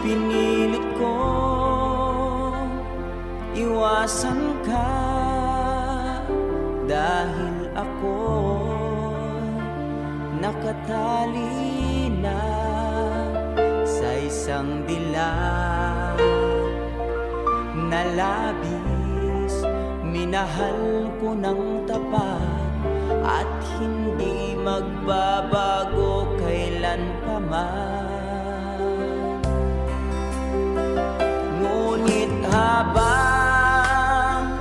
Pinilit ko iwasan ka dahil ako nakatali na sa isang dilag na labis. Minahal ko ng tapat at hindi magbabago kailan pa man. Ngunit habang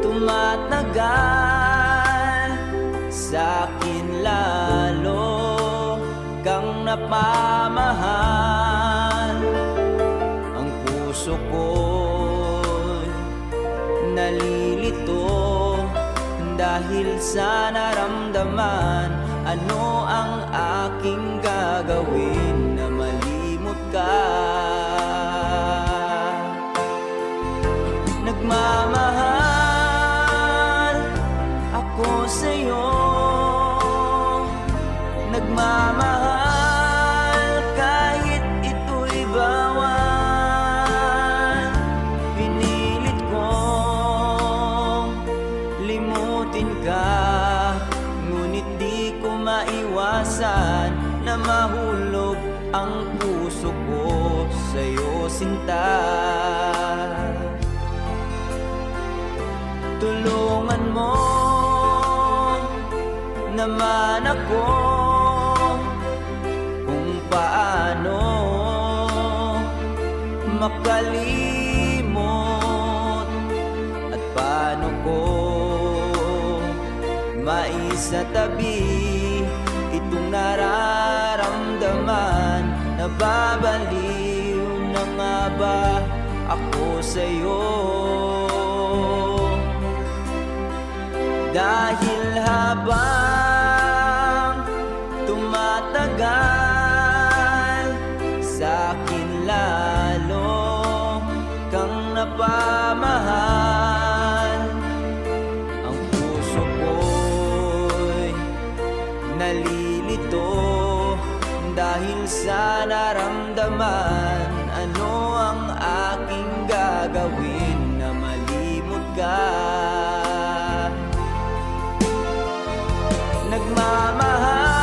tumatagal, sa'kin lalo kang napamahal. Ang puso ko'y nalilito dahil sa naramdaman. Ano ang aking gagawin na malimot ka? Nagmamahal ako sa'yo, nagmamahal kahit ito'y bawal. Pinilit kong limutin ka, ngunit di ko maiwasan na mahulog ang puso ko sa'yo, sinta. Tulungan mo naman ako kung paano makalimot at paano ko maisatabi itong nararamdaman. Nababaliw na nga ba ako sa'yo? Dahil habang tumatagal, sa'kin lalo kang napamahal. Ang puso ko'y nalilito dahil sa naramdaman. Ano ang aking gagawin na malimot ka? Nagmamahal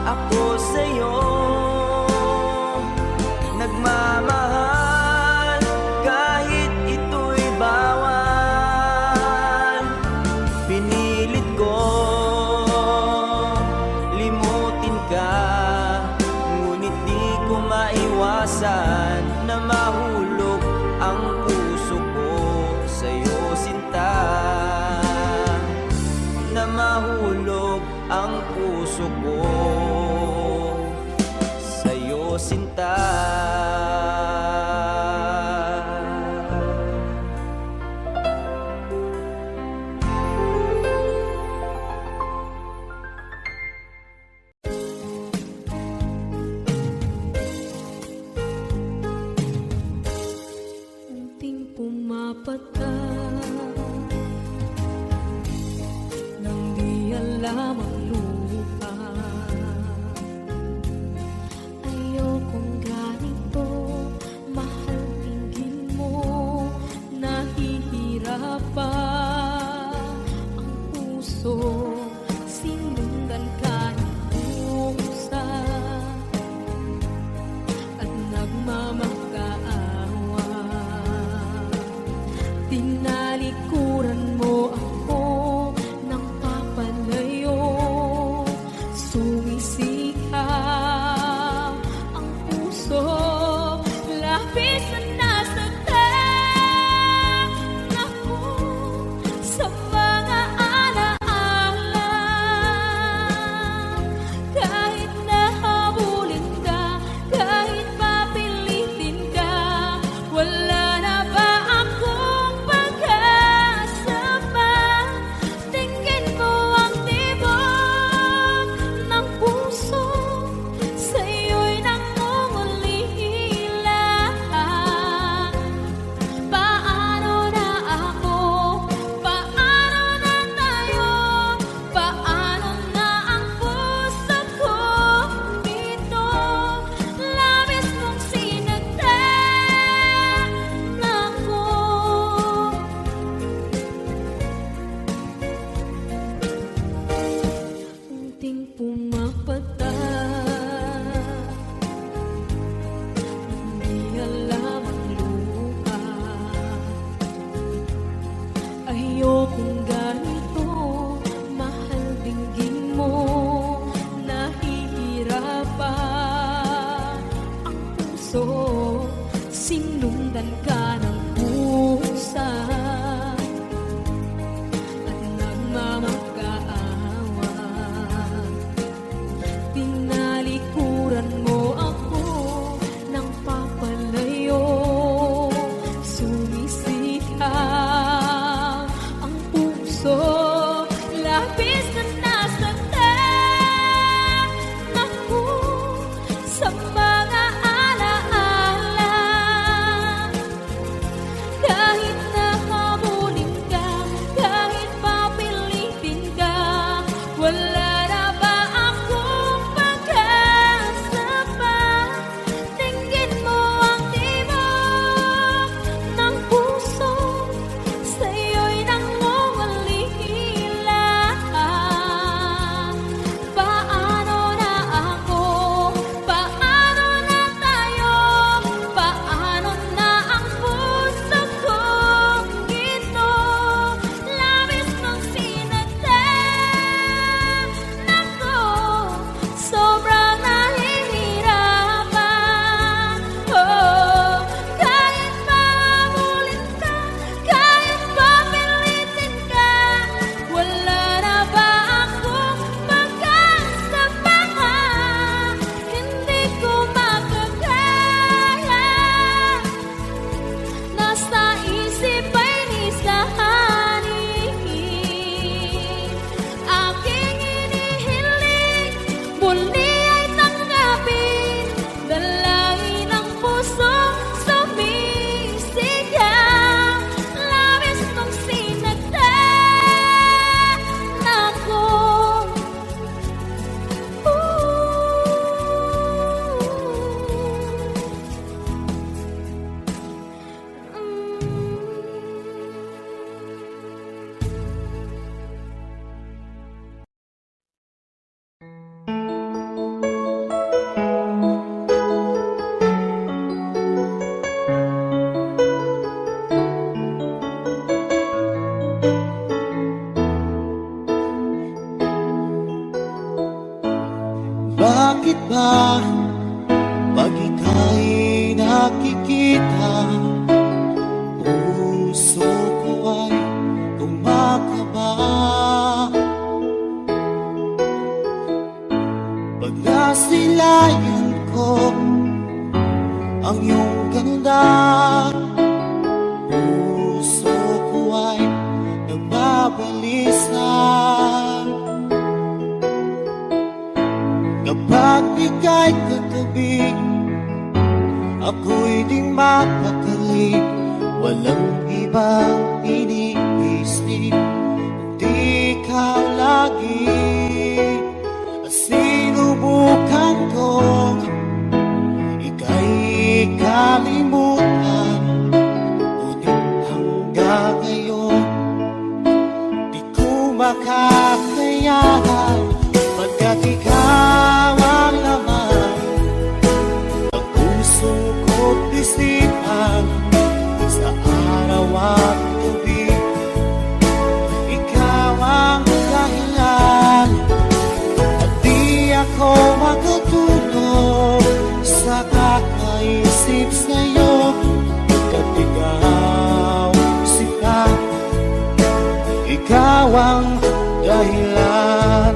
ako sa'yo, nagmamahal kahit ito'y bawal. Pinilit ko limutin ka, ngunit di ko maiwasan na mahulog ang puso ko sa'yo, sinta. Na mahulog ang puso ko sa'yo, sinta. Unting pumapat ka alam ang lupa. Ayokong galing puso, sinundan ka ng pusa at nagmamagkaawa. Tinalikuran mo ako ng papalayo, sumisika ang puso, labis na nasaktan ako sa mga alaala. Kahit nahabulin ka, kahit papilitin ka, wala na ba akong pag-asa pa? Tingin mo ang tibok ng puso, sa'yo'y nangungulila. Paano na ako? Paano na tayo? Paano na ang puso kong ito? Labis mong sinaktan ako, sobrang nahihirapan. Oh, kahit mahabulin ka, kahit papilitin ka, wala na ba akong pag-asa pa? Hindi ko makakaya, nasa isip ay nisahanin. Aking inihiling, muli ay tanggapin, dalangin ng puso sumisigaw. Labis mong sinaktan ako. Bakit ba pag ika'y nakikita, puso ko ay kumakaba? Pag nasilayan ko ang iyong ganda, puso ko ay nagbabalisa. Kapag ika'y katabi, ako'y di mapakali. Walang ibang iniisip, kundi ikaw lagi. At sinubukan kong ika'y kalimutan, ngunit hanggang ngayon di ko makakayanan. Pagkat ikaw ang laman ng puso ko't isipan, sa araw at gabi, ikaw ang dahilan. At di ako makatulog sa kakaisip sa'yo, pagkat ikaw sika, ikaw ang dahilan.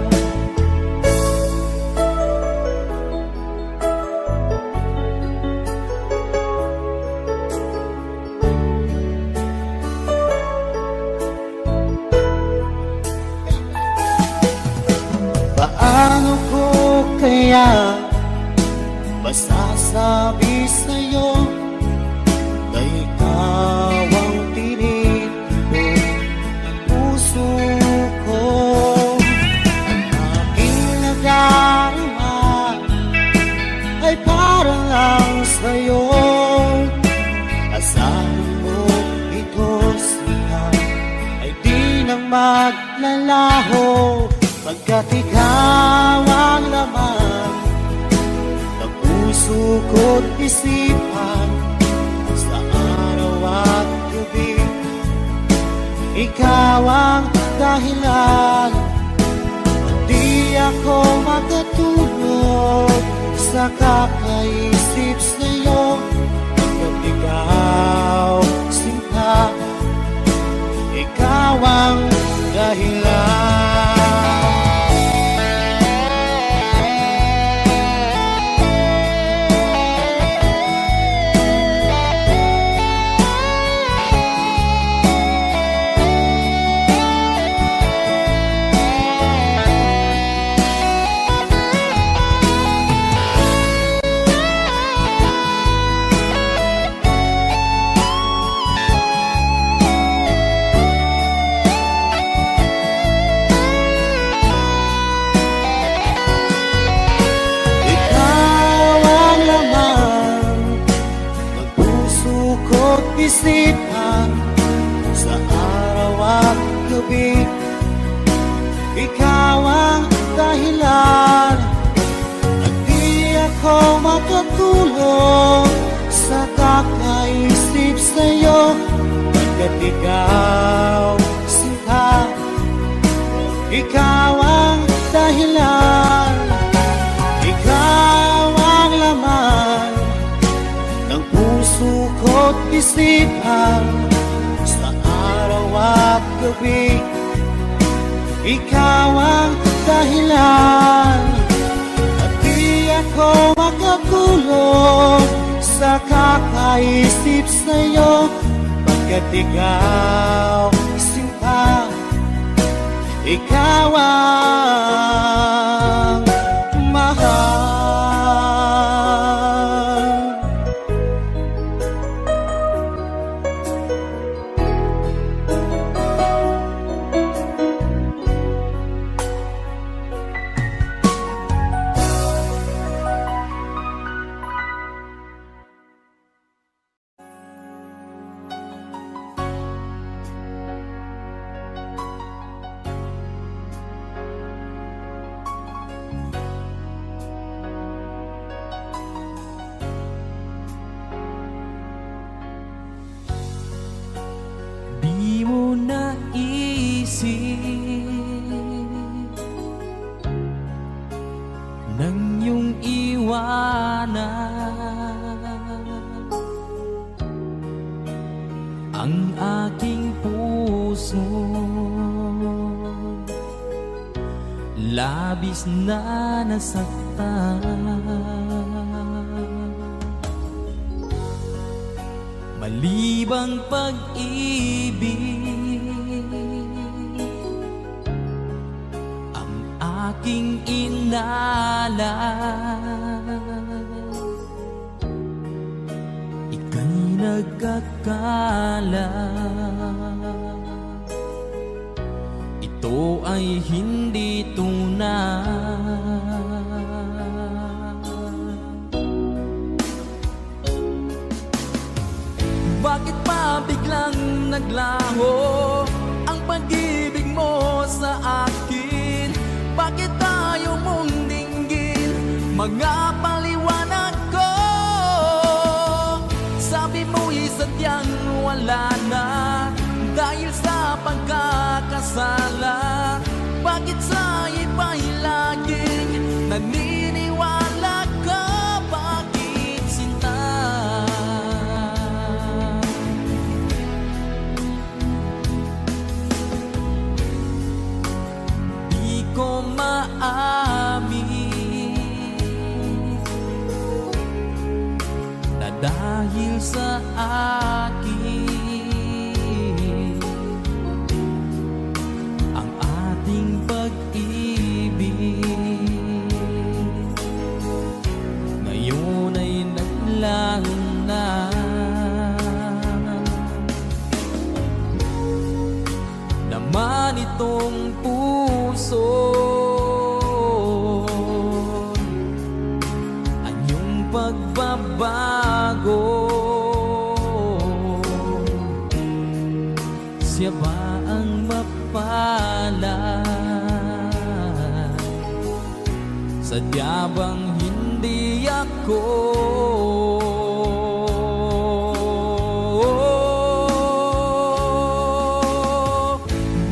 Paano ko kaya masasabi sa'yo na ikaw ang tinitibok ng puso ko? Ang aking nadarama ay para lang sa'yo. Asahan mo ito siya ay di na maglalaho, pagkat ikaw ang laman ng puso ko't isipan, sa araw at gabi, ikaw ang dahilan. Di ako makatulog sa kakaisip nakaisip sa'yo pagkat ikaw sinta, ikaw ang dahilan. Isipan sa araw at gabi, ikaw ang dahilan at di ako makatulog sa kakaisip sa'yo pagkat ikaw sinta, ikaw ang dahilan, ikaw ang laman ng puso ko't isipan sa araw at gabi, ikaw ang dahilan at di ako makatulog sa kakaisip sa'yo pagkat ikaw sinta, ikaw ang mahal. Di mo naisip nang iyong iwanan ang aking puso, labis na nasaktan. Malibang pag-ibig ang aking inalan, ika'y nagkakala ito ay hindi tunay. Bakit pa biglang naglaho ang pag-ibig mo sa akin? Bakit tayo mong dinggin mga paliwanag ko? Sabi mo'y sadyang wala na dahil sa pagkakasala. Bakit sa iba'y laging naniniwala ka? Bakit sinta? Di ko maamin na dahil sa akin ang ating pag-ibig ngayon ay naglaho na. Naman itong puso anyong pagbabago, siya ba ang mapalad? Sadya bang hindi ako?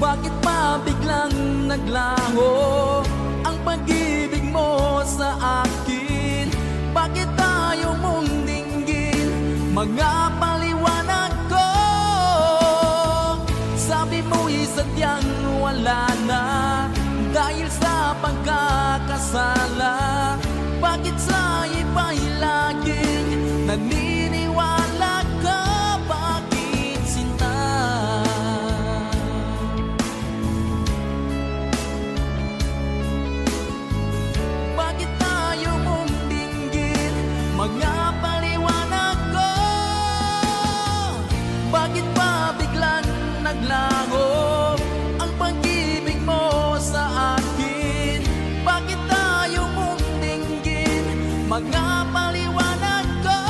Bakit pa biglang naglaho ang pag-ibig mo sa akin? Bakit tayo mo mga paliwanag ko. Sabi mo'y sadyang wala na dahil sa pagkakasala. Bakit sa iba'y laging naniniwala ka? Bakit sinta? Bakit tayo mong dinggin? Mga paliwanag ko. Bakit ba biglang naglaho ang pag-ibig mo sa akin? Bakit tayo mong dinggin? Mga paliwanag ko.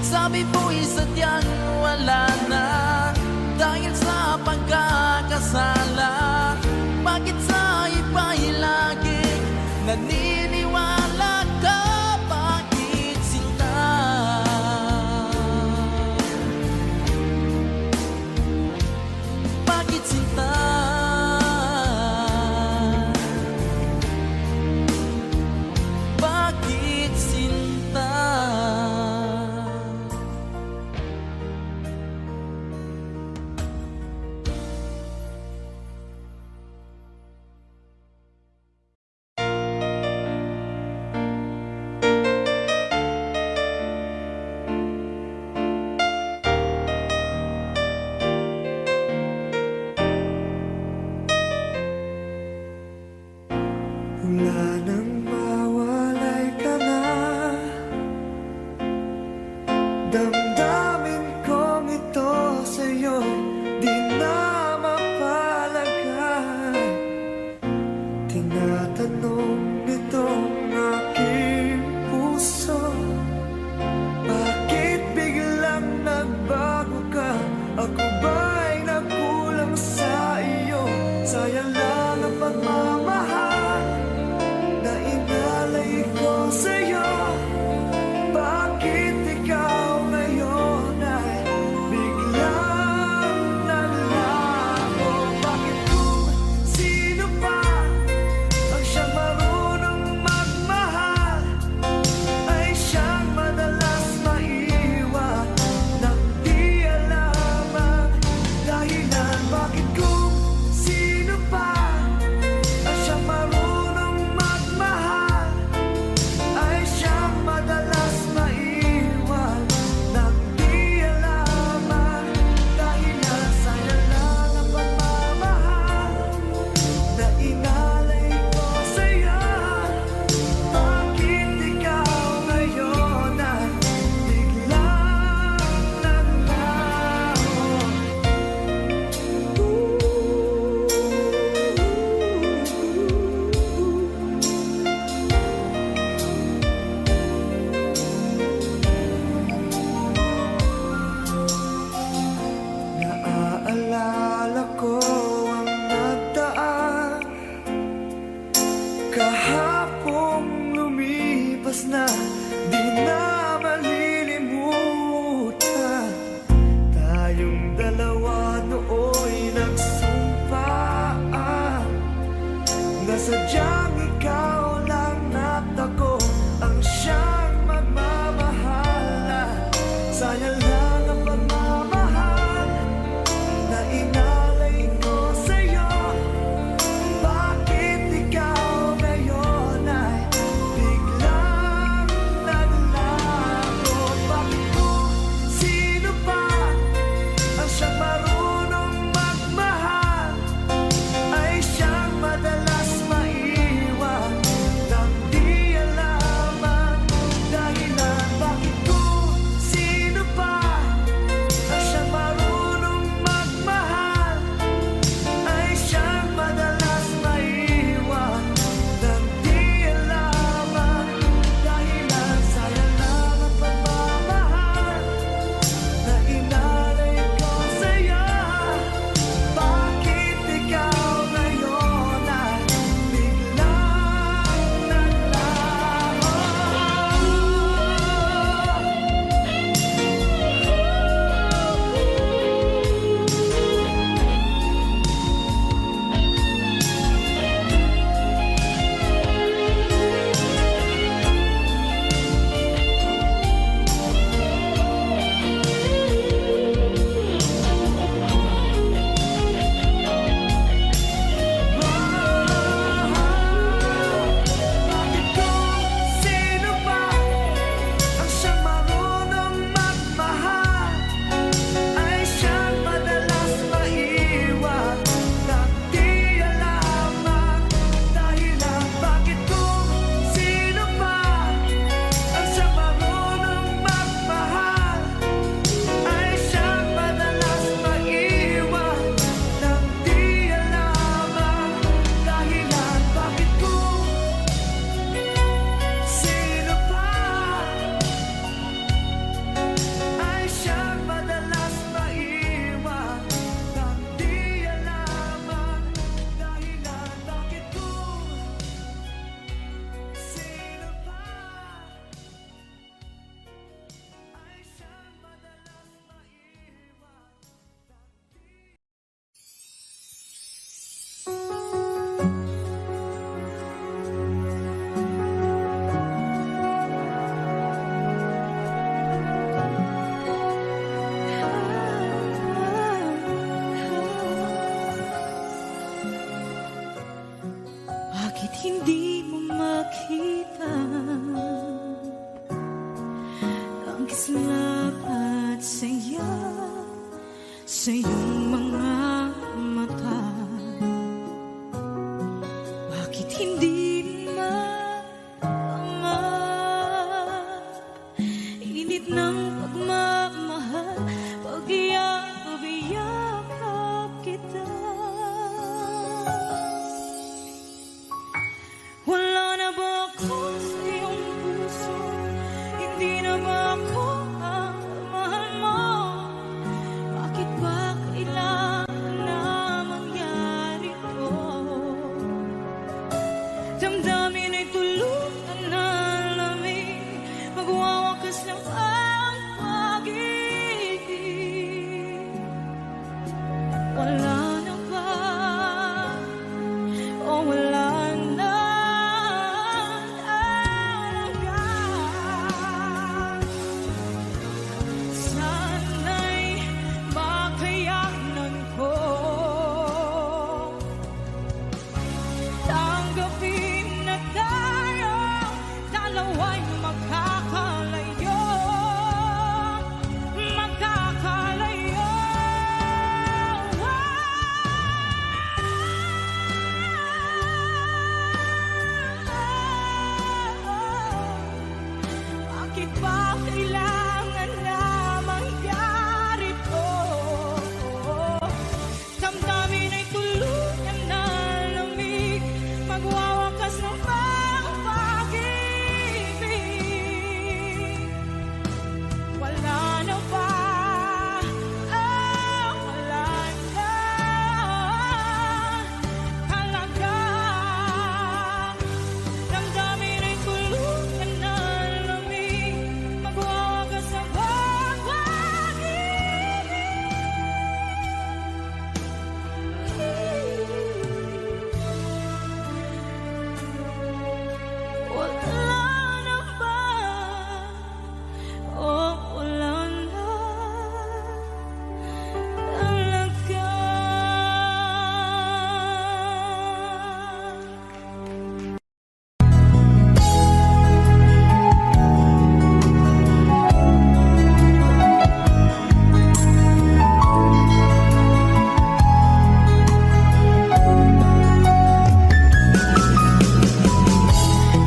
Sabi mo'y sadyang wala na dahil sa pagkakasala. Bakit sa iba'y laging naniniwala ka? Bakit sinta? Bakit sinta? Bakit sinta? Mula nang mawalay ka na, damdamin kong ito sa'yo di na mapalagay. Tinatanong nitong aking puso, bakit biglang nagbago ka? Ako ba'y nagkulang sa iyo? Sayang lang ang pagmamahal na inalay ko sa'yo. Bakit ikaw ngayon ay biglang nalago? Bakit kung sino pa ang siyang marunong magmahal ay siyang madalas maiwan nang di alam ang dahilan? Bakit kung sino pa ang siyang marunong magmahal ay siyang madalas maiwan nang di alam ang dahilan? Sayang lang ang pagmamahal na inalay ko sa'yo. Bakit ikaw ngayon ay biglang naglaho? Naaalala ko ang nagdaan kahapong lumipas na, di na malilimutan. Tayong dalawa nooy nagsumpaan na sadyang ikaw lang at ako ang siyang magmamahalan. Sayang lang ang pagmamahal na inalay ko sa'yo. Bakit ikaw ngayon ay biglang sa iyong mga mata. Bakit hindi maama? Init ng pagmamahal, pag-iyakap kita. Wala na ba ako sa iyong puso? Hindi na ba ako ang mahal mo? Bakit ba kailangan na mangyari to? Damdamin ay tuluyan na lamig, magwawakas ng ang pag-ibig. Wala na ba? O wala na talaga? Sana'y makayanan ko tanggapin na tayo dalawa'y magkakalayo. Magkakalayo. Bakit ba kailangan na mangyari to? Damdamin ay tuluyan na lamig, magwawakas ng pag-ibig. Wala na ba? Wala na talaga. Damdamin ay tuluyan na lamig, magwawakas ng pag-ibig. Wala na ba? O wala na talaga?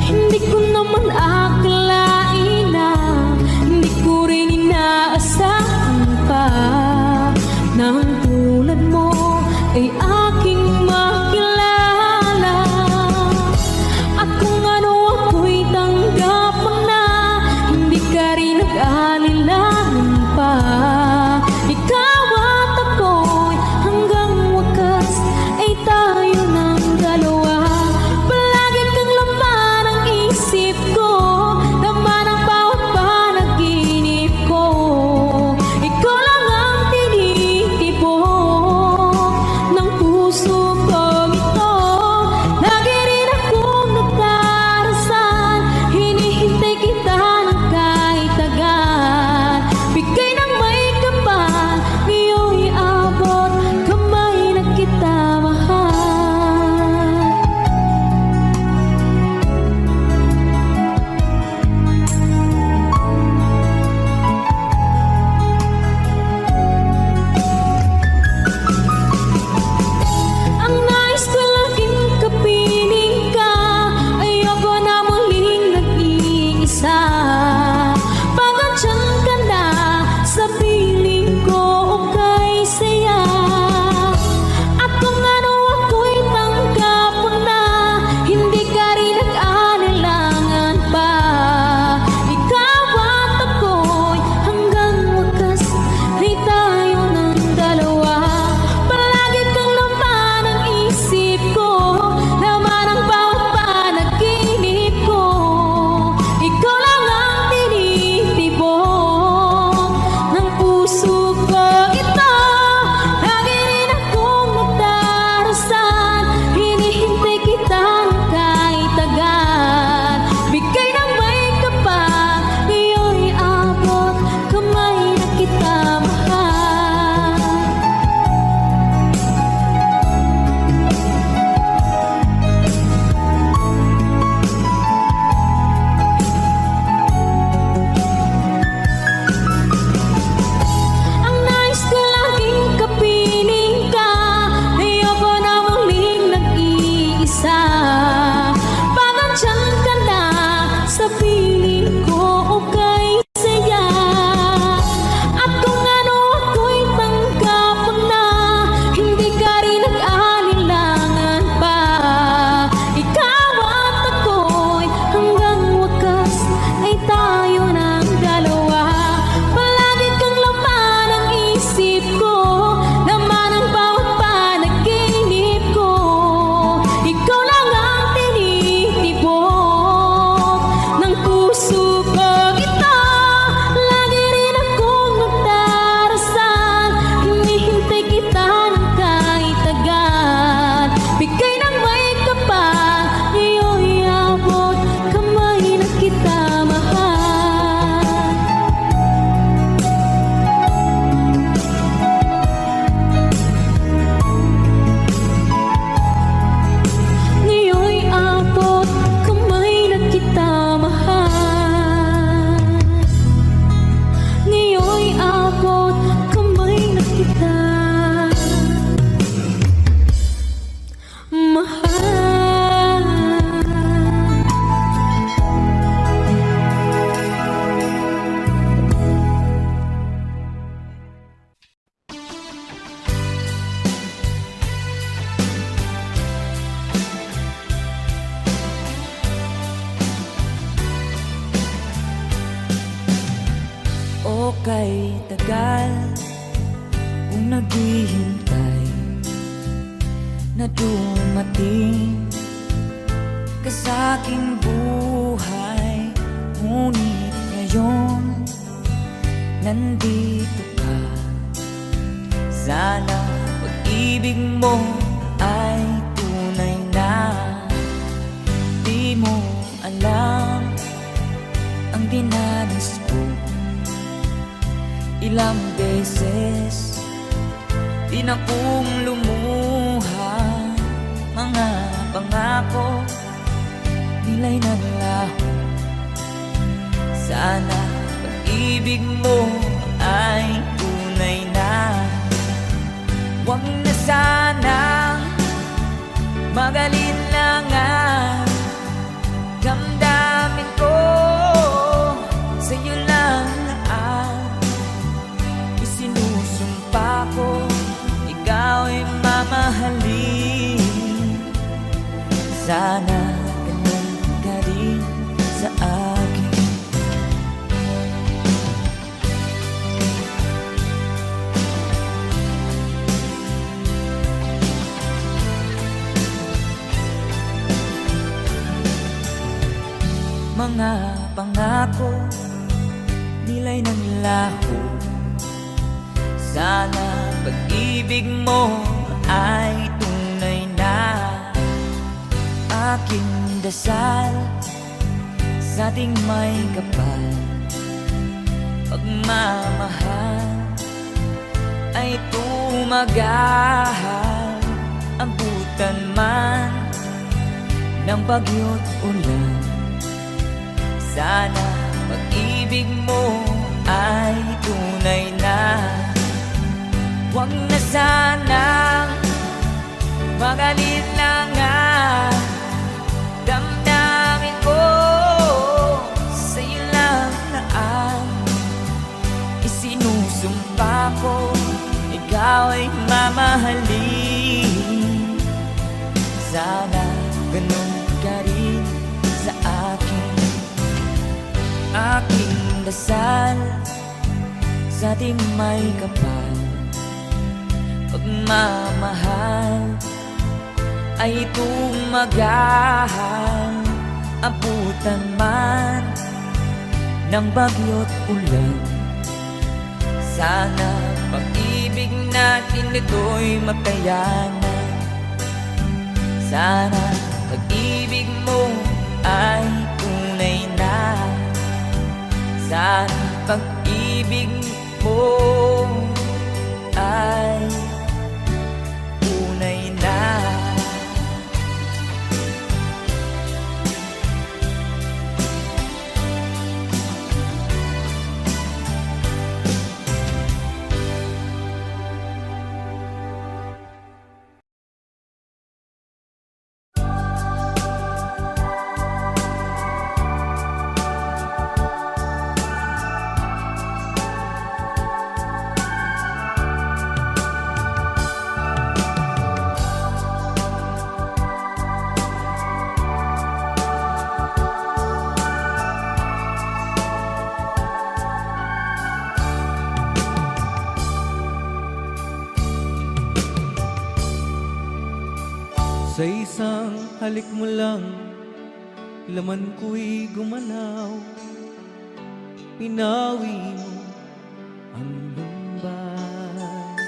Hindi ko naman akalain na hindi ko rin inaasahan pa nang tulad mo ay aking makilala. At kung ano ako'y tanggap mo na, hindi ka rin nag-alilangan pa. Ikaw at ako'y hanggang wakas ay tayo ng dalawa. Palagi kang laman ng isip ko, laman ng bawat panaginip ko. Ikaw lang ang tinitibok ng kay tagal kung naghihintay na dumating ka sa aking buhay. Ngunit ngayon nandito ka. Sana pag-ibig mo ay tunay na. Di mo alam ang dinanas ko. Ilang beses din akong lumuha. Mga pangako nila'y naglaho. Sana pag-ibig mo ay tunay na. Huwag na sanang mag-alinlangan. Damdamin ko sa'yo lang ang isinusumpa ko. Ikaw ay mamahalin. Sana ganun ka rin sa akin. Mga pangako nila'y nanlaho. Sana pag-ibig mo ay tunay na. Aking dasal sa ating may kapal. Pagmamahal ay tumagal. Abutan man ng bagyo't ulan. Sana pag-ibig mo ay tunay na. Huwag na sanang mag-alinlangan. Damdamin ko sa'yo lang na ang isinusumpa ko. Ikaw ay mamahalin. Sana ganun ka rin sa akin. Aking dasal sa ating may kapal. Pagmamahal ay tumagal. Abutan man ng bagyo't ulan. Sana pag-ibig natin ito'y makayanan. Sana pag-ibig mo ay tunay na. Sana pag-ibig mo ay tunay na. Sa isang halik mo lang, laman ko'y gumalaw. Pinawi mo ang lumbay.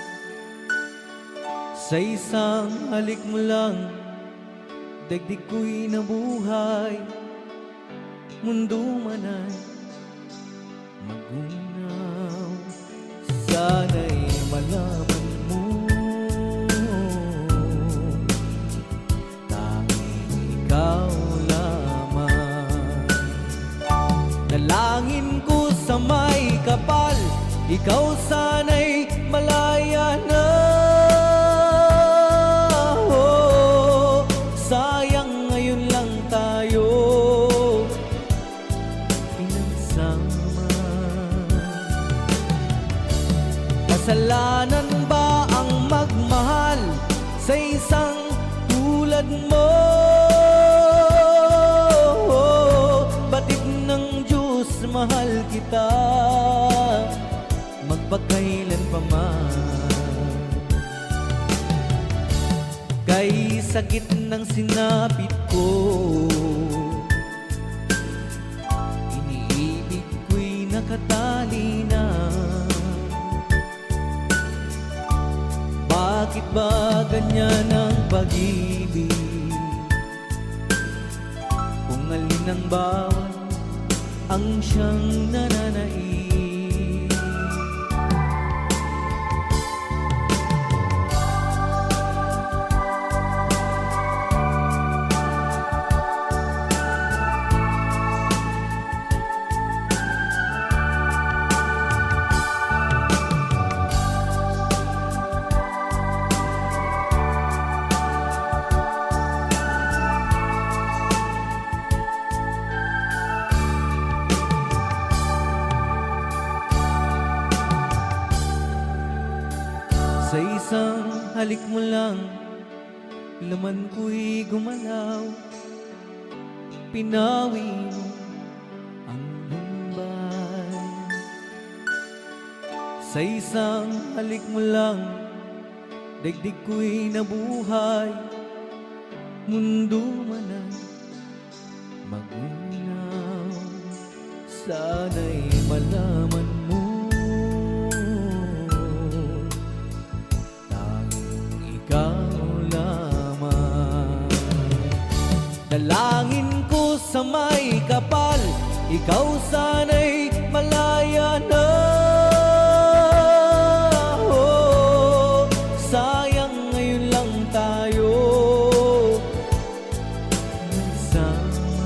Sa isang halik mo lang, daigdig ko'y nabuhay. Mundo man ay magunaw. Sana'y malaman mo, ikaw lamang. Dalangin ko sa may kapal, ikaw sana'y malaya na. Oh, sayang ngayon lang tayo pinagsama. Kasalanan ba ang magmahal sa isang tulad mo? Batid ng Diyos, mahal kita. magpakailan pa man. Kay sakit ng sinapit ko, iniibig ko'y nakatali na. Bakit ba ganyan ang pag-ibig? Kung alin ang bawat ang siyang nananaig. Sa isang halik mo lang, laman ko'y gumalaw. Pinawi mo ang lumbay. Sa isang halik mo lang, daigdig ko'y nabuhay. Mundo man ang magunaw, sana'y malaman mo. Dalangin ko sa may kapal, ikaw sana'y malaya na. Oh, sayang ngayon lang tayo nagsama.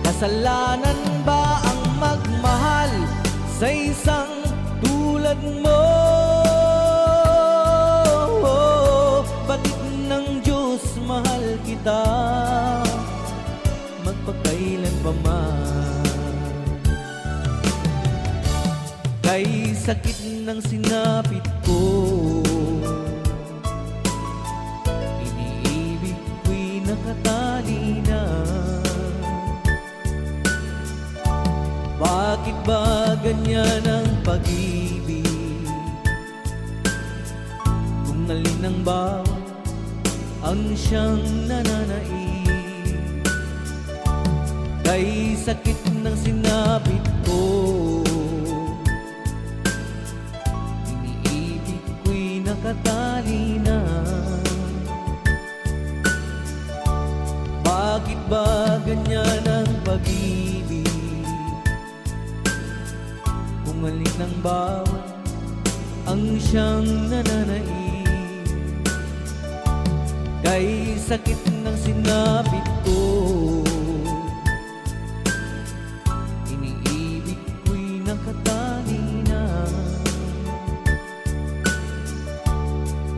Kasalanan ba ang magmahal sa isang tulad mo? Mahal kita, magpakailan pa man. Kay sakit ng sinapit ko, iniibig ko'y nakatali na. Bakit ba ganyan ang pag-ibig? Kung alin ang bawat ang siyang nananaig. Kay sakit ng sinapit ko, iniibig ko'y nakatali na. Bakit ba ganyan ang pag-ibig? Kung alin ang bawat ang siyang nananaig. Kay sakit ng sinapit ko, iniibig ko'y nakatali na.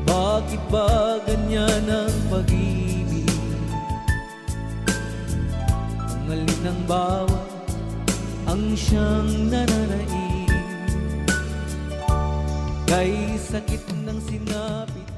Bakit ba ganyan ang pag-ibig? Kung alin ang bawat ang siyang nananaig. Kay sakit ng sinapit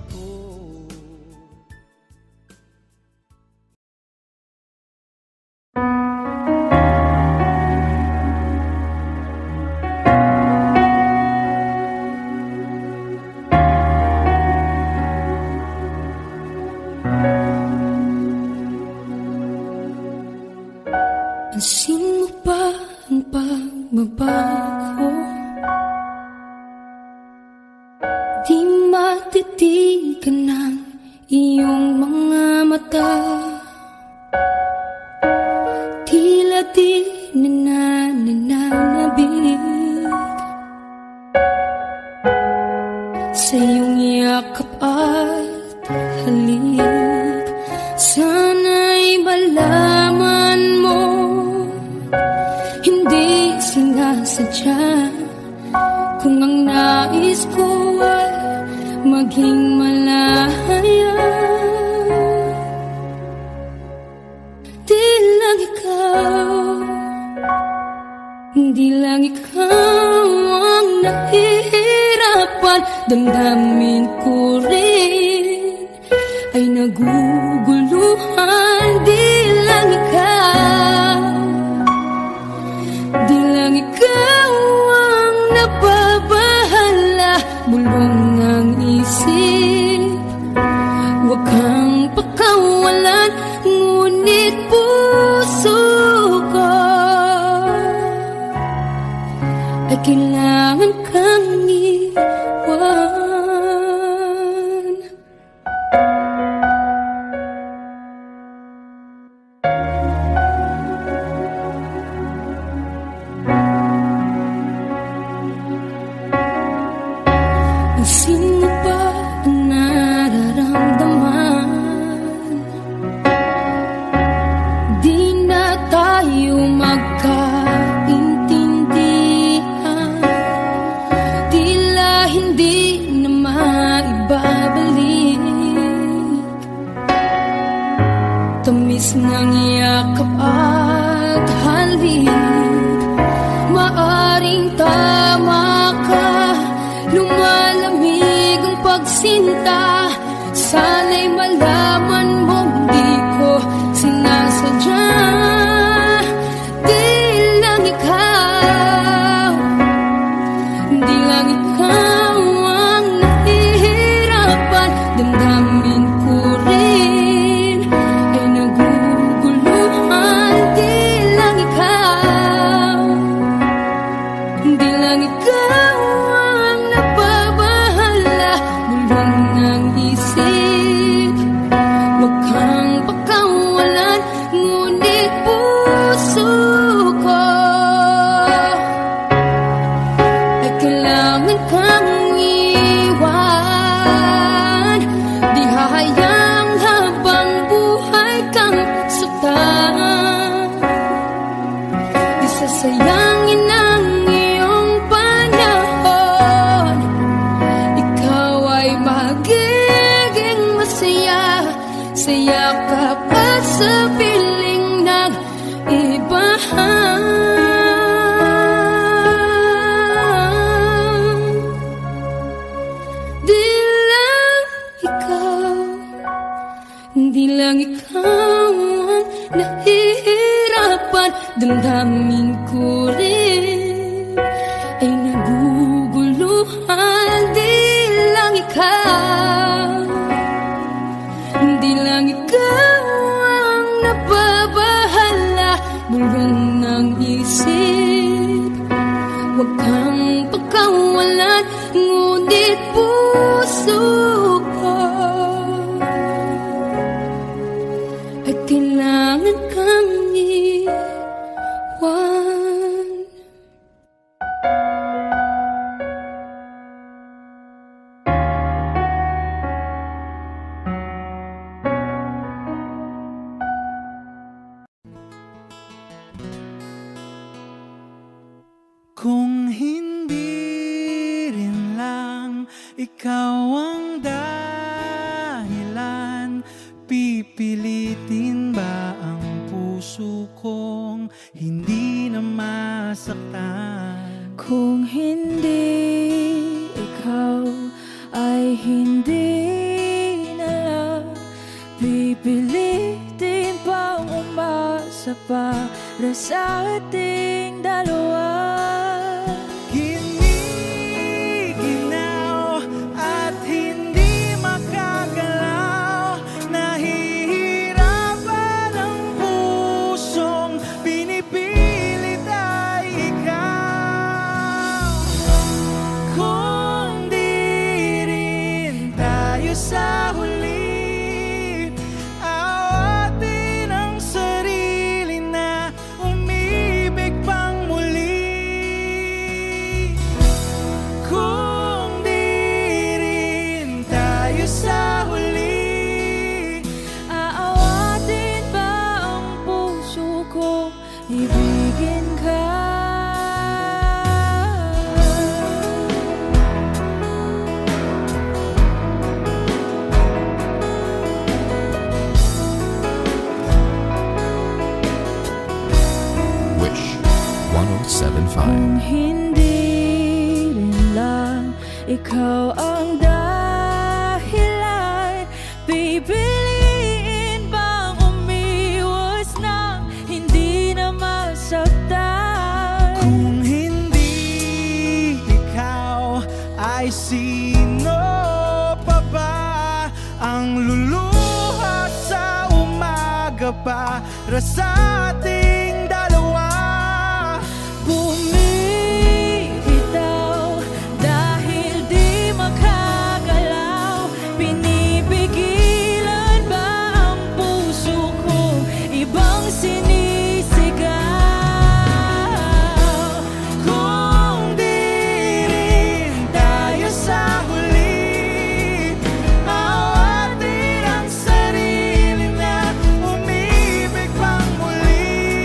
Pansin mo ba ang pagbabago? Di matitigan ng iyong mga mata. Tila di nananabig sa iyong yakap at halik. Sana'y malaman mo, hindi sinasadya. Kung ang nais ko ay maging malaya, di lang ikaw, di lang ikaw ang nahihirapan. Damdamin ko rin ay naguguluhan. Di lang ikaw, di lang ikaw sayangin ang iyong panahon. Ikaw ay magiging masaya sa yakap at sa piling ng iba. Di lang ikaw ang nahihirapan. Damdamin ko rin ay naguguluhan. Di lang ikaw ang nababahala. Bulong ng isip, huwag kang pagkawalan. Ngunit puso ko ay kailangan kang iwan. Kung hindi rin lang ikaw ang dahilan, pipilitin ba ang puso kong hindi na masaktan? Kung hindi ikaw ay hindi na lang, pipilitin pang umasa para sa ating dalawa. Giniginaw at hindi makagalaw, nahihirapan ang pusong pinipilit ay ikaw. Kung di rin tayo sa huli, awatin ang sarili na umibig pang muli. Kung di rin tayo sa huli, Aawatin ba ang puso ko, ibigin ka? Wish 1075. Kung hindi rin lang ikaw ang dahilan, pipiliin bang umiwas nang hindi na masaktan? kung hindi ikaw, ay sino pa ba ang luluha sa umaga para sa ating dalawa? Bumibitaw dahil di makagalaw, pinipigilan ba ang puso kong ibang sinisigaw? Kung di rin tayo sa huli, awatin ang sarili na umibig pang muli.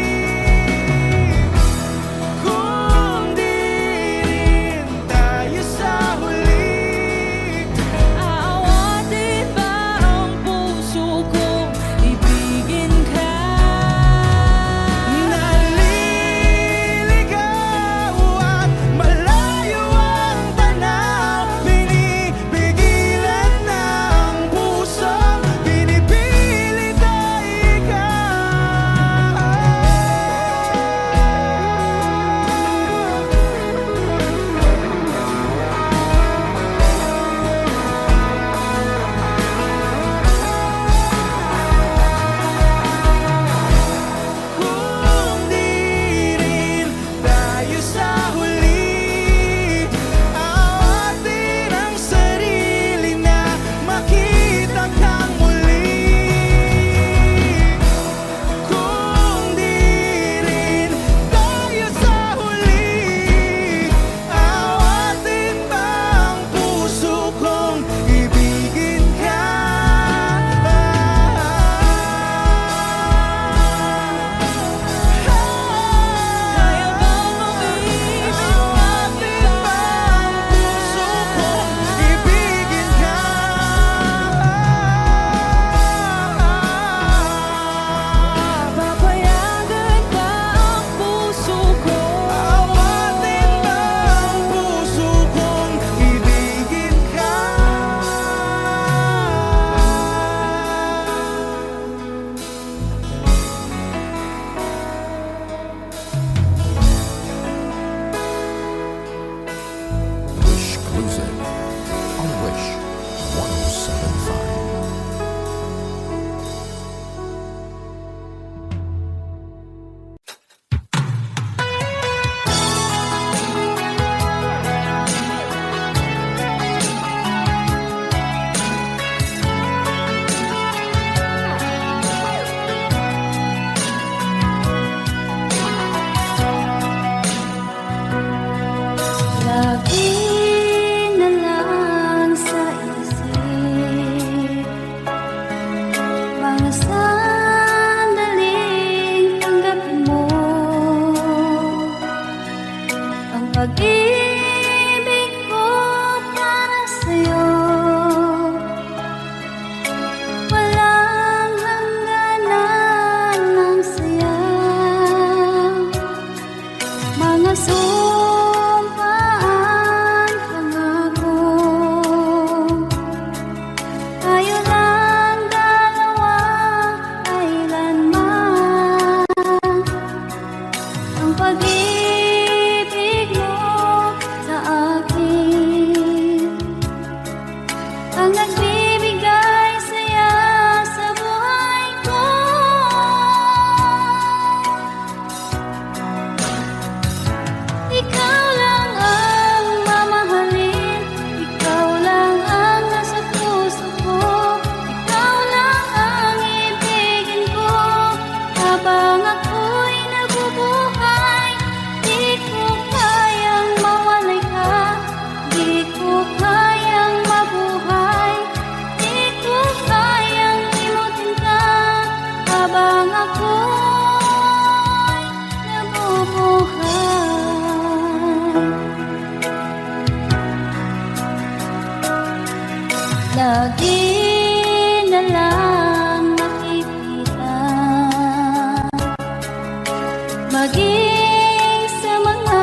maging sa mga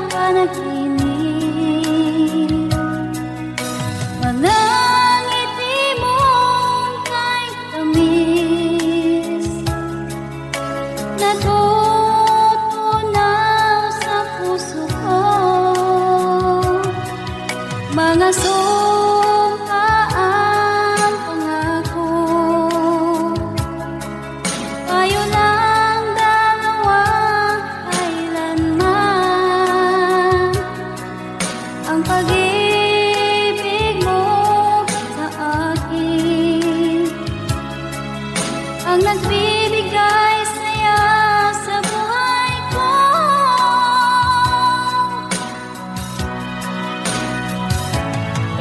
panaginip. Mga ngiti mong kahit tamis, natutunaw sa puso ko. Mga sumpaang pangako, tayo lang dalawa kailanman. Ang pag-ibig mo sa akin ang nagbibigay saya sa buhay ko.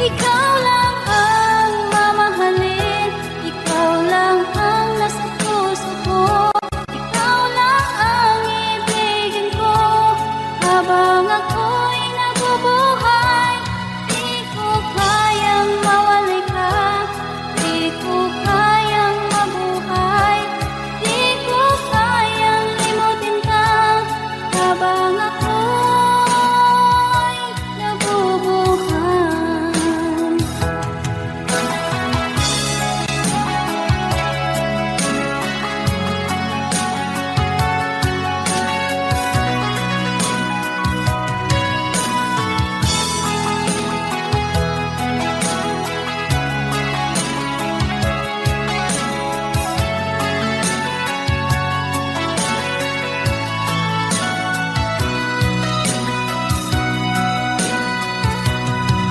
Ikaw lang ang mamahalin, ikaw lang ang nasa puso ko, ikaw lang ang ibigin ko. Habang ako'y nabubuhay, di ko kayang mawalay ka, di ko kayang mabuhay, di ko kayang limutin ka. Habang ako'y nabubuhay.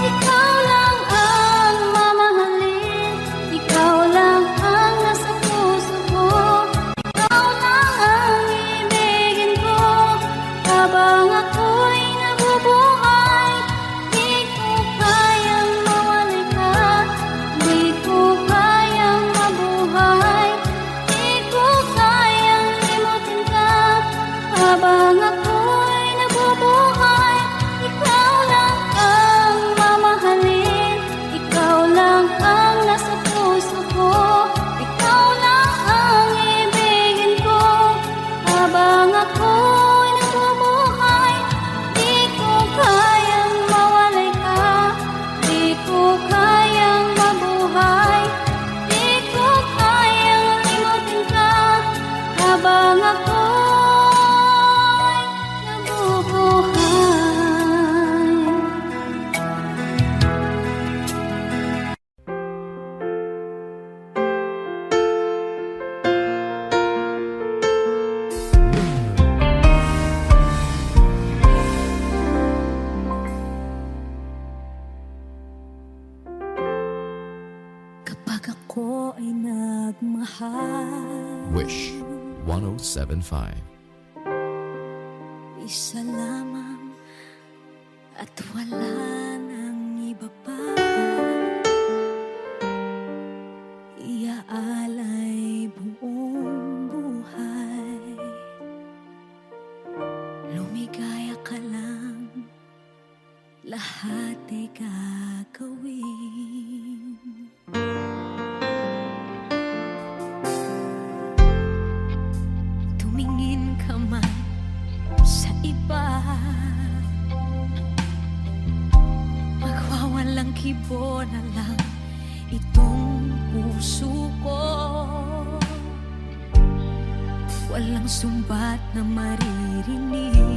Ikaw lang ang mamahalin, ikaw lang ang nasa puso ko, ikaw lang ang ibigin ko. Habang ako'y nabubuhay, di ko kayang mawalay ka, di ko kayang mabuhay, di ko kayang limutin ka. Habang ako'y nabubuhay, ikaw lang ang mamahalin, ikaw lang ang nasa puso ko, ikaw lang ang ibigin ko. Habang ako'y nabubuhay, di ko kayang mawalay ka, di ko kayang mabuhay, di ko kayang limutin ka. Habang ako'y nabubuhay. Kapag ako ay nagmahal, Wish 1075. isa lamang at wala nang iba pa. Iaalay buong buhay, lumigaya ka lang, lahat ay gagawin. Tumingin ka man sa iba, magwawalang kibo na lang itong puso ko. Walang sumbat na maririnig,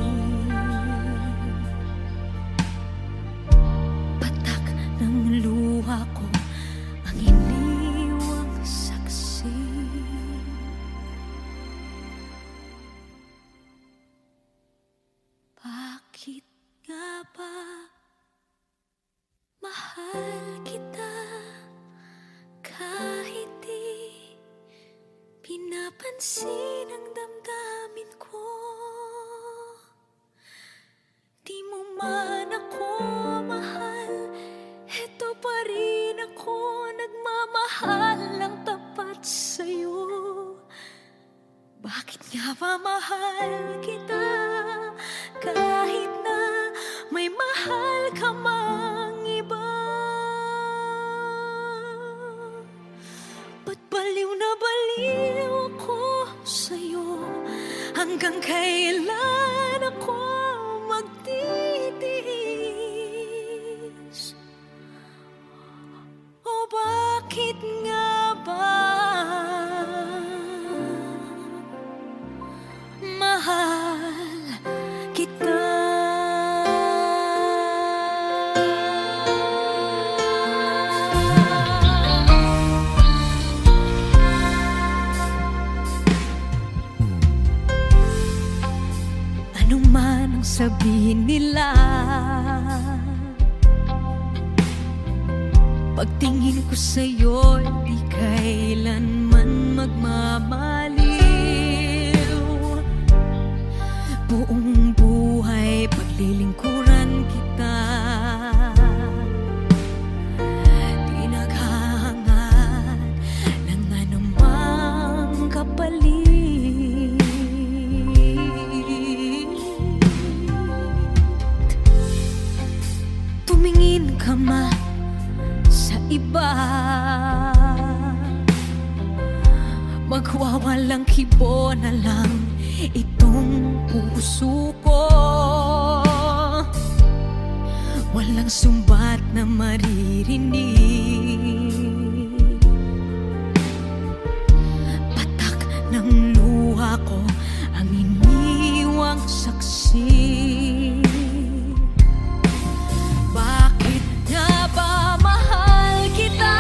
patak ng luha ko ang iniwang saksi. Bakit nga ba mahal kita kahit di pinapansin ang damdamin ko? Di mo man ako mahal, eto pa rin ako nagmamahal ng tapat sa'yo. Bakit nga ba mahal kita kahit na may mahal ka mang iba? Ba't baliw na baliw ako Hanggang kailan ako magtitiis? O bakit nga ba mahal kita? Ano man ang sabihin nila, pagtingin ko sa'yo, di kailanman magmamaliw. Buong buhay paglilingkuran kita, di naghahangad ng anumang kapalit. Tumingin ka man sa iba, magwawalang kibo na lang itong puso ko. Walang sumbat na maririnig, patak ng luha ko ang iniwang saksi. Bakit nga ba mahal kita?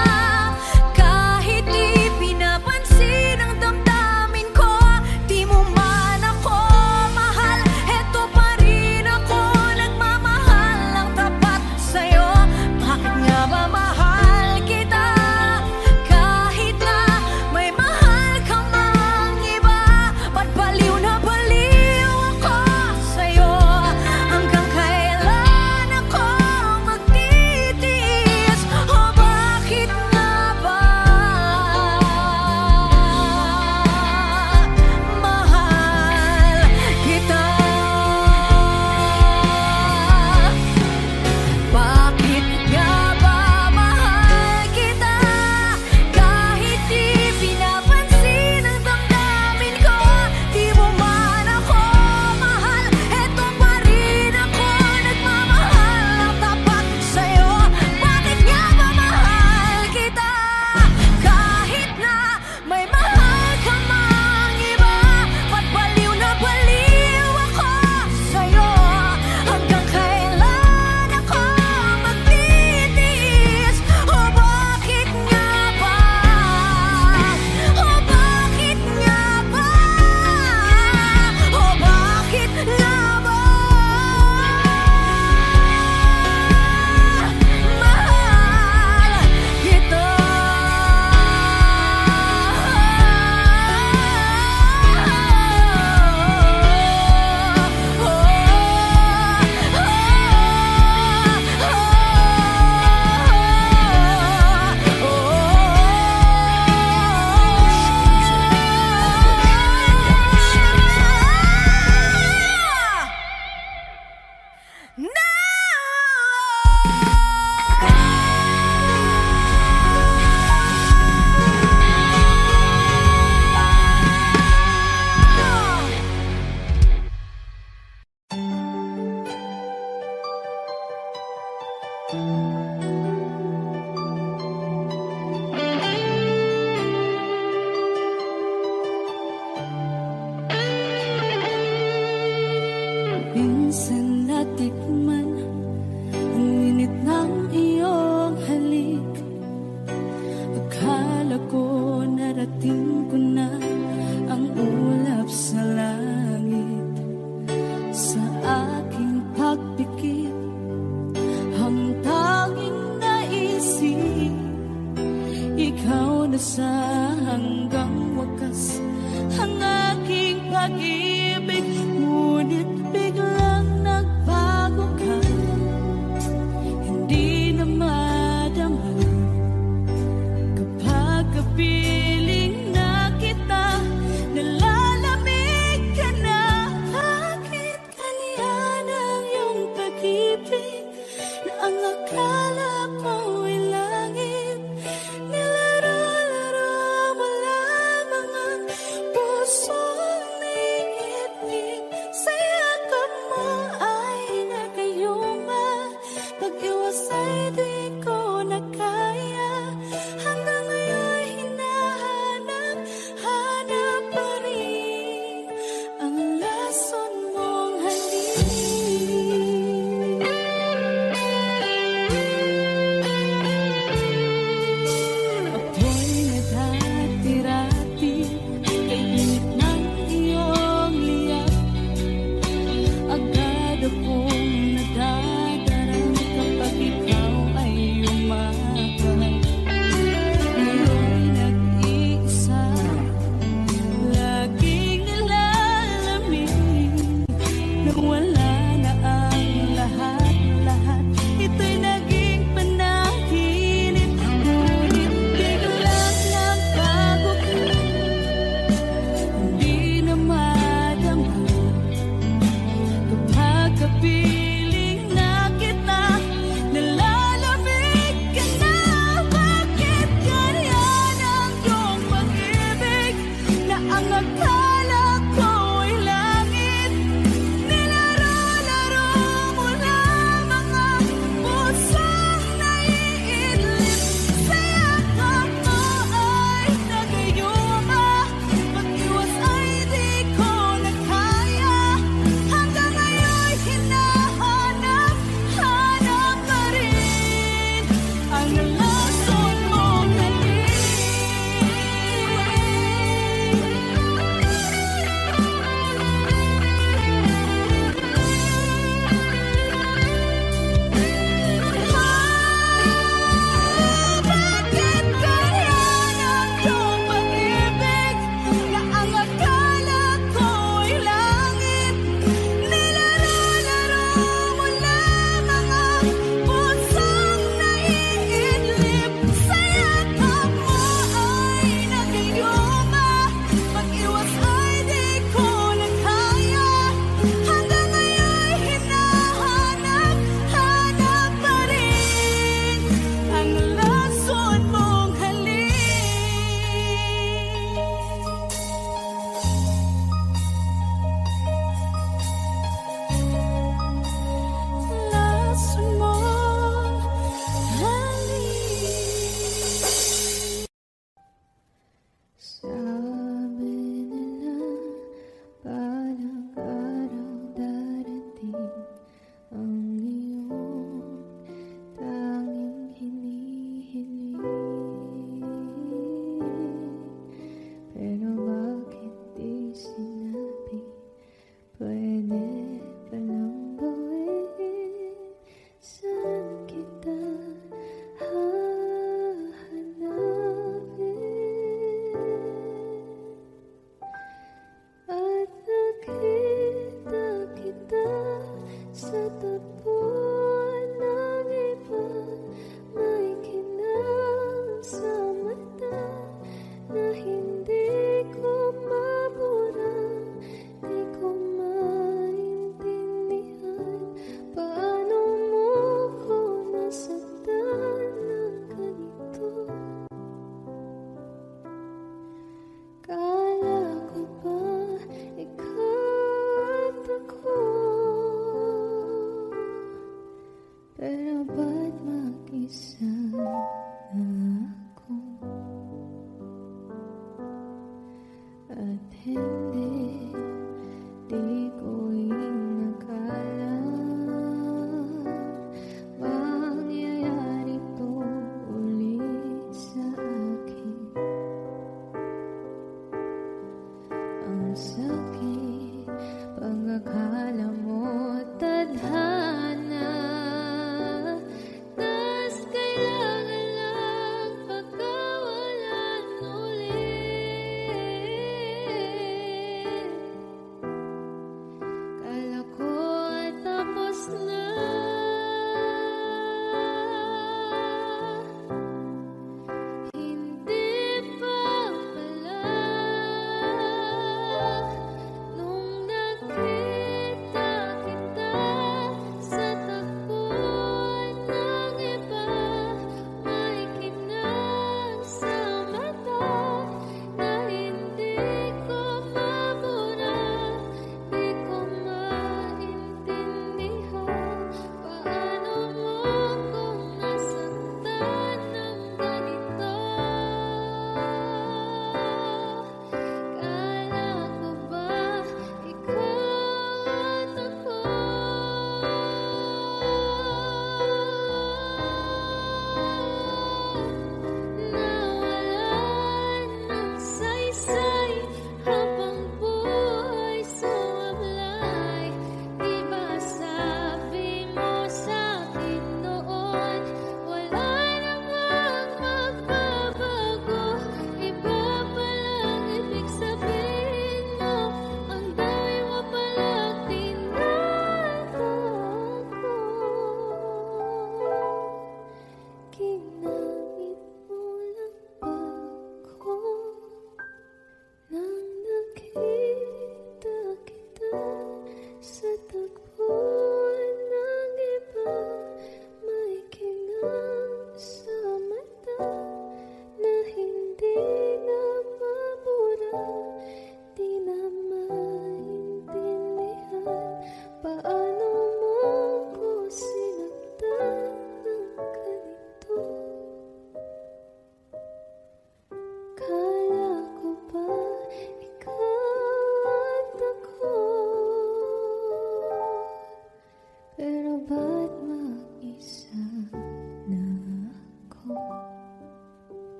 Kahit di pinapansin ang damdamin ko, di mo man ako mahal, eto pa rin ako nagmamahal ng tapat sa'yo. Bakit nga ba mahal kita? Kahit na may mahal ka mang iba, ba't baliw na baliw ako sa'yo? Hanggang kailan ako magtitiis? O bakit nga ba mahal kita? Bakit nga ba mahal kita? Kahit di pinapansin ang damdamin ko, di mo man ako mahal, eto pa rin ako nagmamahal ng tapat sa'yo. Bakit nga ba mahal kita? Kahit na may mahal ka mang iba, ba't baliw na baliw ako sa'yo? Hanggang kailan ako magtitiis? O bakit nga ba? O bakit nga ba? O bakit nga ba? Mahal kita. Minsan natikman ang init ng iyong halik. Akala ko narating ko na ang ulap sa langit. Sa aking pagpikit, ang tanging naisip, ikaw na sa hanggang wakas ang aking pag-ibig. Ngunit biglang nagbago ka, hindi na madama kapag kapiling na Nang wala na ang lahat-lahat, ito'y naging panaginip. Ngunit biglang nagbago ka, hindi na madama. Kapag kapiling na kita, nalalamig ka na. Bakit ganyan ang iyong pag-ibig, na ang akala ko ay langit, nilaran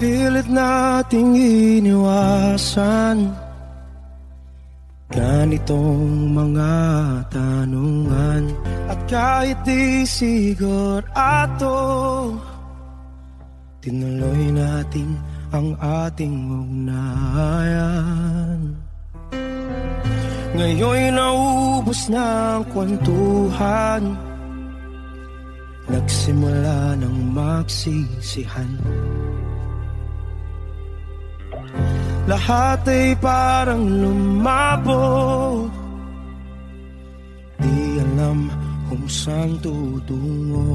pilit nating iniwasan ganitong mga tanungan. At kahit di sigurado, tinuloy natin ang ating ugnayan. Ngayon'y naubos na ang kwentuhan, nagsimula ng magsisihan. Lahat ay parang lumabo, di alam kung saan tutungo.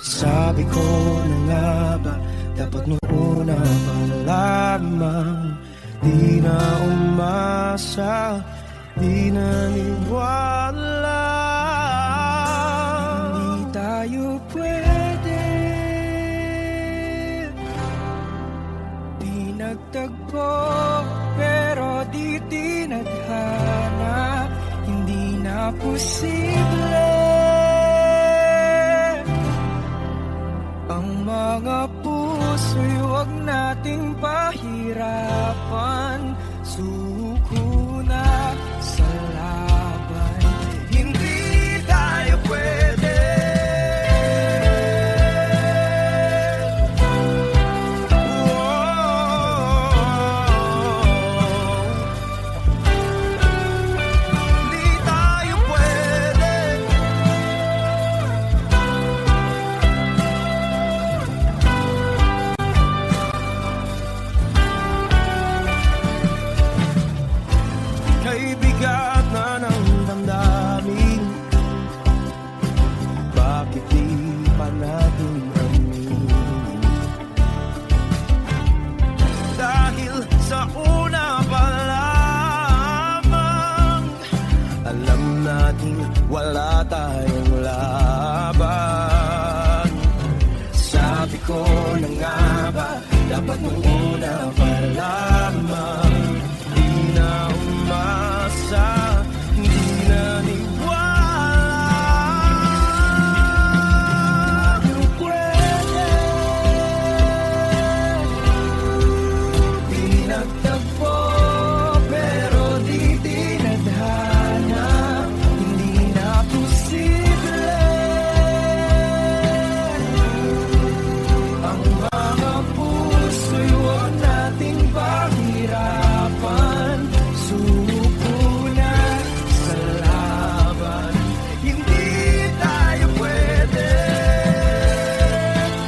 Sabi ko na nga ba, dapat nung una pa lamang, di na umasa, di naniwala. Hindi tayo pwede, di nagtagpo, pero di tinadhana. Hindi na posible ang mga puso'y huwag nating pahirapan. Suko na sa laban, hindi tayo pwede. Hindi tayo pwede. Kay bigat na ng damdamin, bakit di pa natin aminin? Dahil sa una pa lamang, alam natin wala tayong laban. Sabi ko na nga ba, dapat nung una pa lamang, di na umasa, di naniwala. Di pwede, di nagtagpo, pero di tinadhana. Hindi na posible ang mga puso'y huwag nating pahirapan. Suko na sa laban, hindi tayo pwede.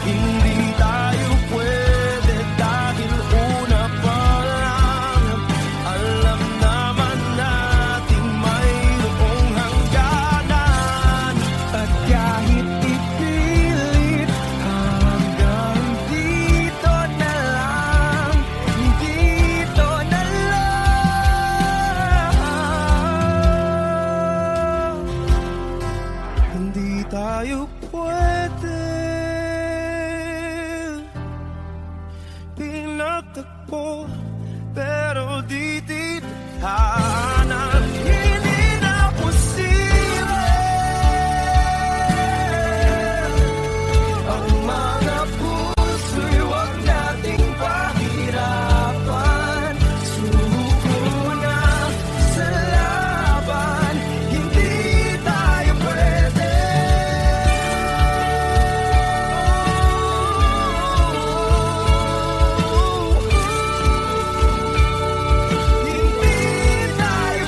Hindi tayo pwede dahil una pa lang, alam naman natin mayroong hangganan. At kahit ipilit, hanggang dito na lang, dito na lang. Hindi tayo pwede, pinagtagpo, pero di tithanan. Hindi na posible ang mga puso'y huwag nating pahirapan. Suko na sa laban, hindi tayo pwede. Hindi tayo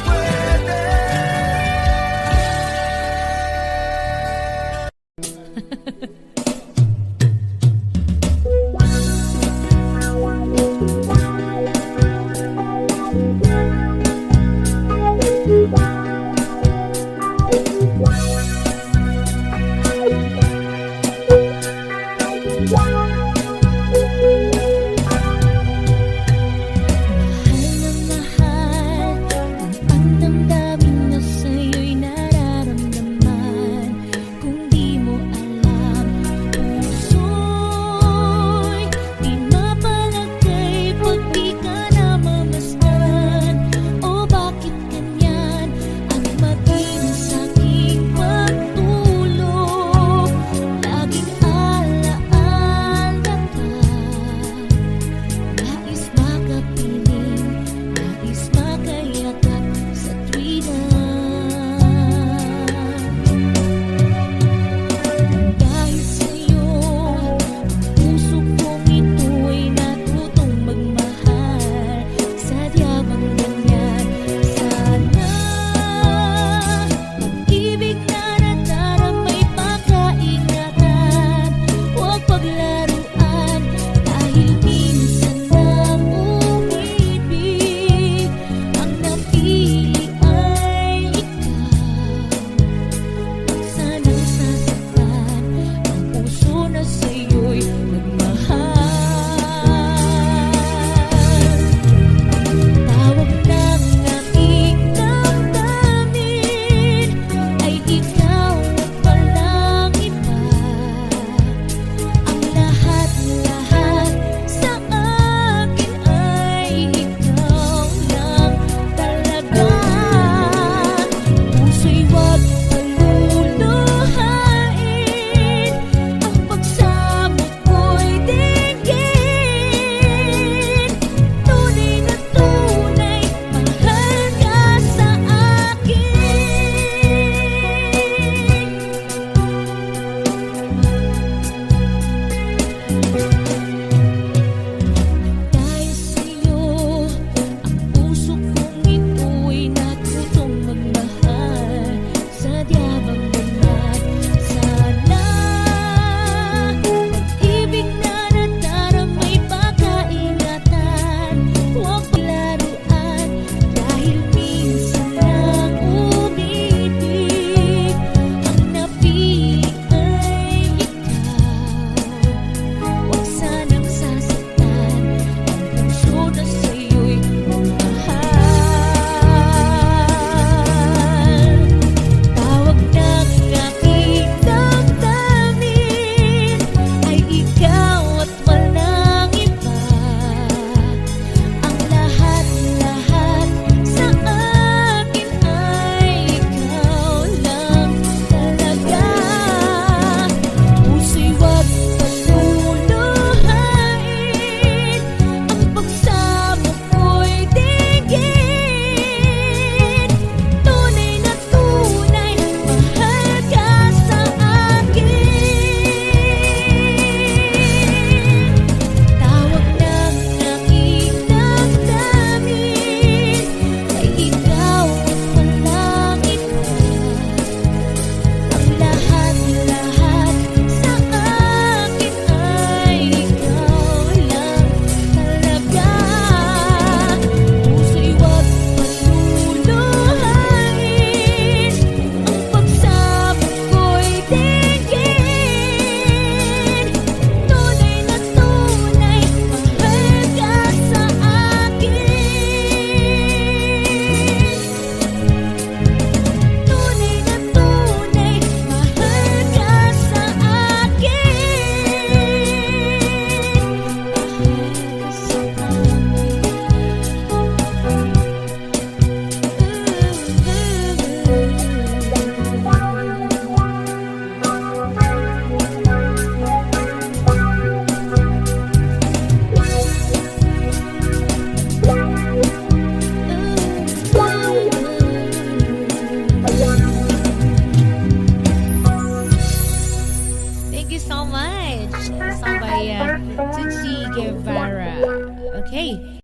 Okay.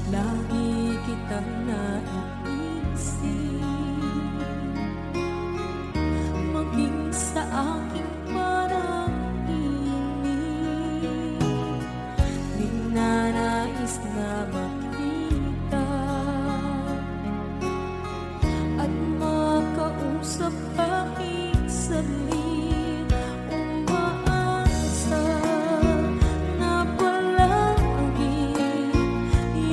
Lagi kitang naiisip, maging sa aking parang inip. Ninanais na makita at makausap kahit saglit. Umaasa na palagi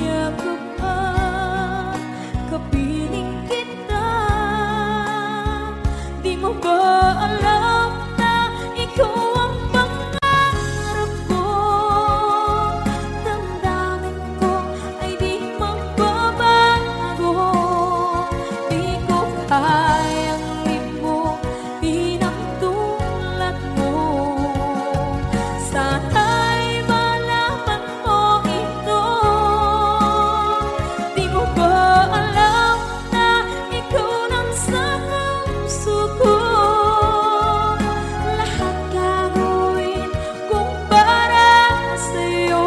yakap at kapiling kita. Di mo ba alam na ikaw ang pangarap ko? Damdamin ko ay di magbabago. Di ko kayang limutin ang tulad mo. Sana'y malaman mo ito. Di mo ba alam na ikaw nang sa puso ko? Lahat gagawin kung para sa'yo.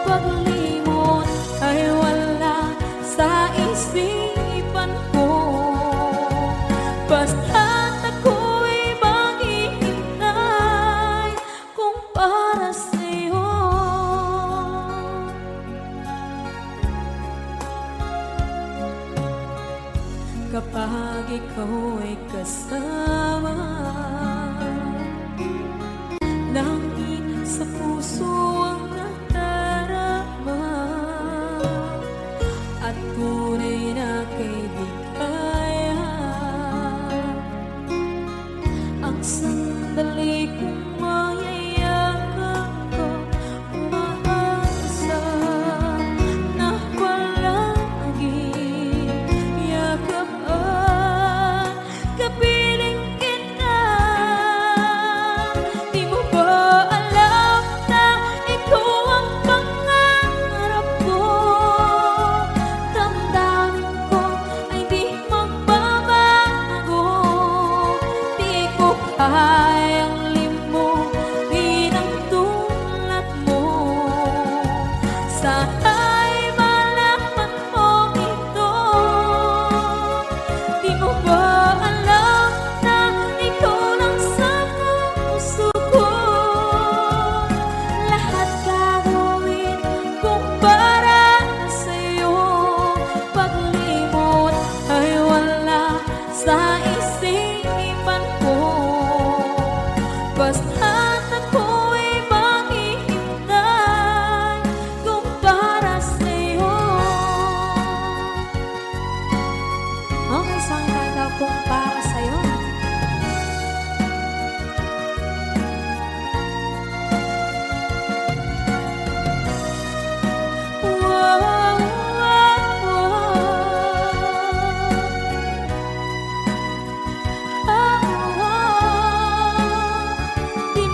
Paglimot ay wala sa isipan ko. Basta't ako'y maghihintay kung para sa'yo. Kapag ikaw ay kasama, langit sa puso ang nadarama, at tunay na kaibigan. Ang sandali kong mayayakap ko, umaasa na palagi yakap at kapiling kita. Di mo ba alam na ikaw ang pangarap ko? Damdamin ko ay di magbabago. Di ko kayang limutin ang tulad mo. Sana'y malaman mo ito. Di mo ba alam na ikaw lang sa puso ko? Lahat gagawin kung para sa'yo. Paglimot ay wala sa isipan ko. Basta't ako'y maghihintay kung para sa'yo. Okay, saan kanta kung para sa'yo? Wow, wow, wow. Di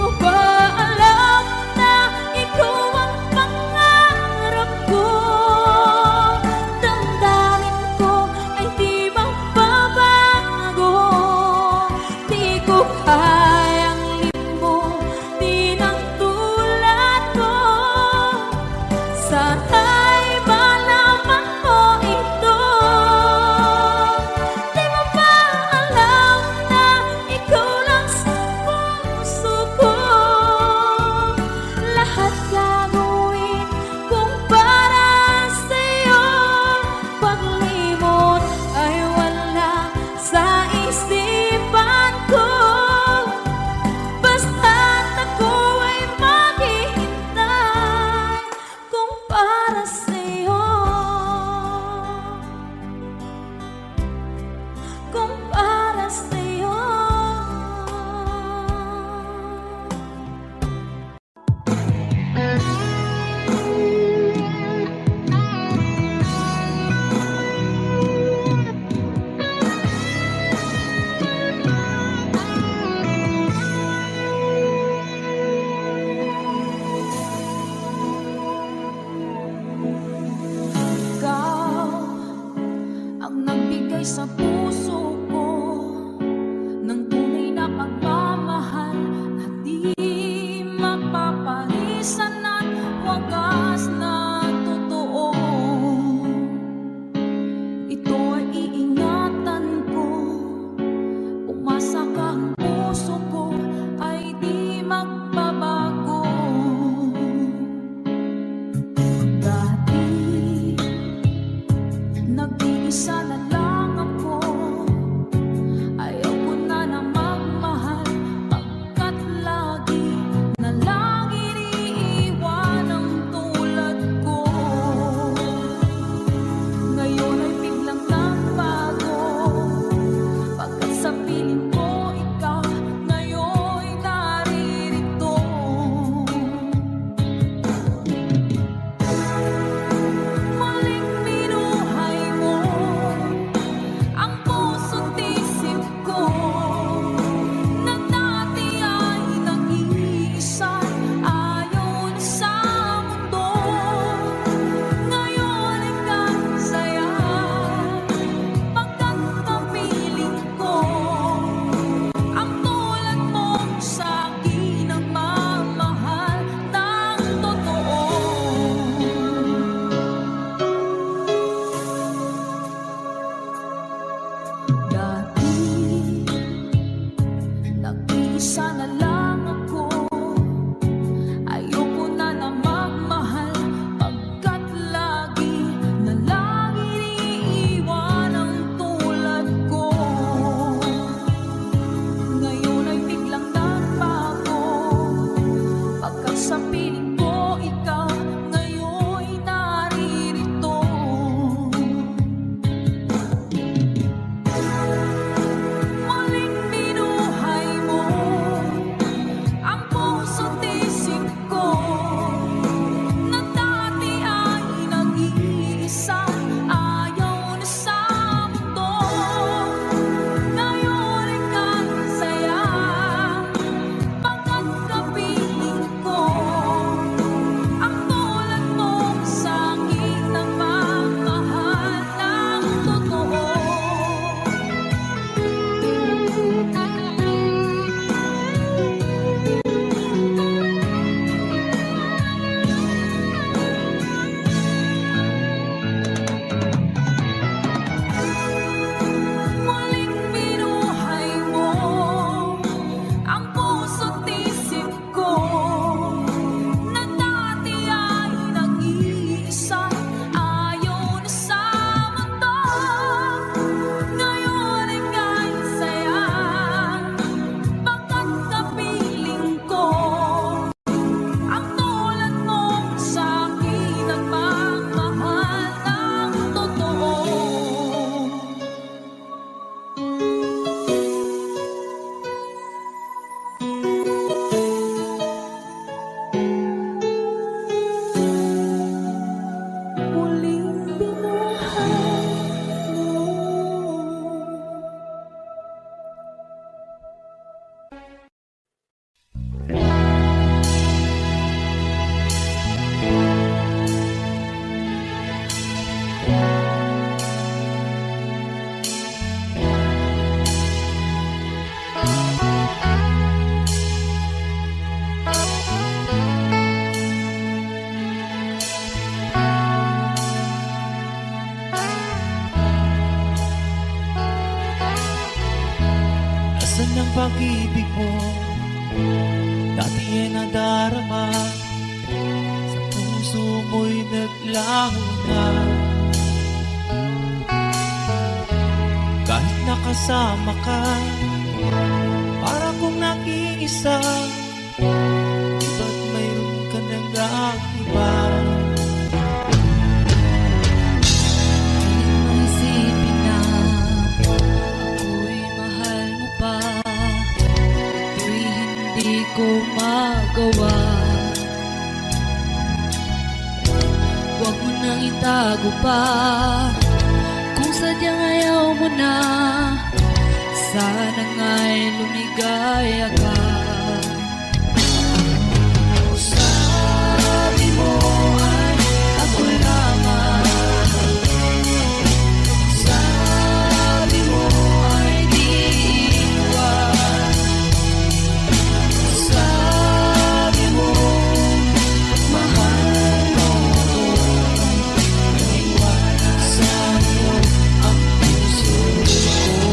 Dati ay nadarama, sa puso mo'y naglaho na. Kahit nakasama ka, para kong nakiisa, ba't mayroon ka nang iba? Pilit mong isipin na ako'y mahal mo pa. Ito'y hindi ko magawa. Huwag mo nang itago pa kung sadyang ayaw mo na. Sana nga'y lumigaya ka. Sabi mo ay ako lamang. Sabi mo ay di iwan. Sabi mo mahal mo ako. Iwan sa'yo ang puso ko.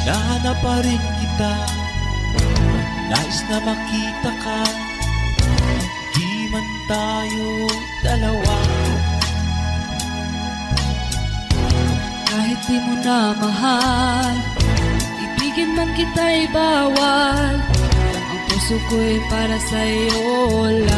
Nahanap pa rin kita, nais na makita ka. Di man tayo dalawa, Kahit di mo na mahal, ibigin man kita'y bawal. Ang puso ko'y para sa'yo lang.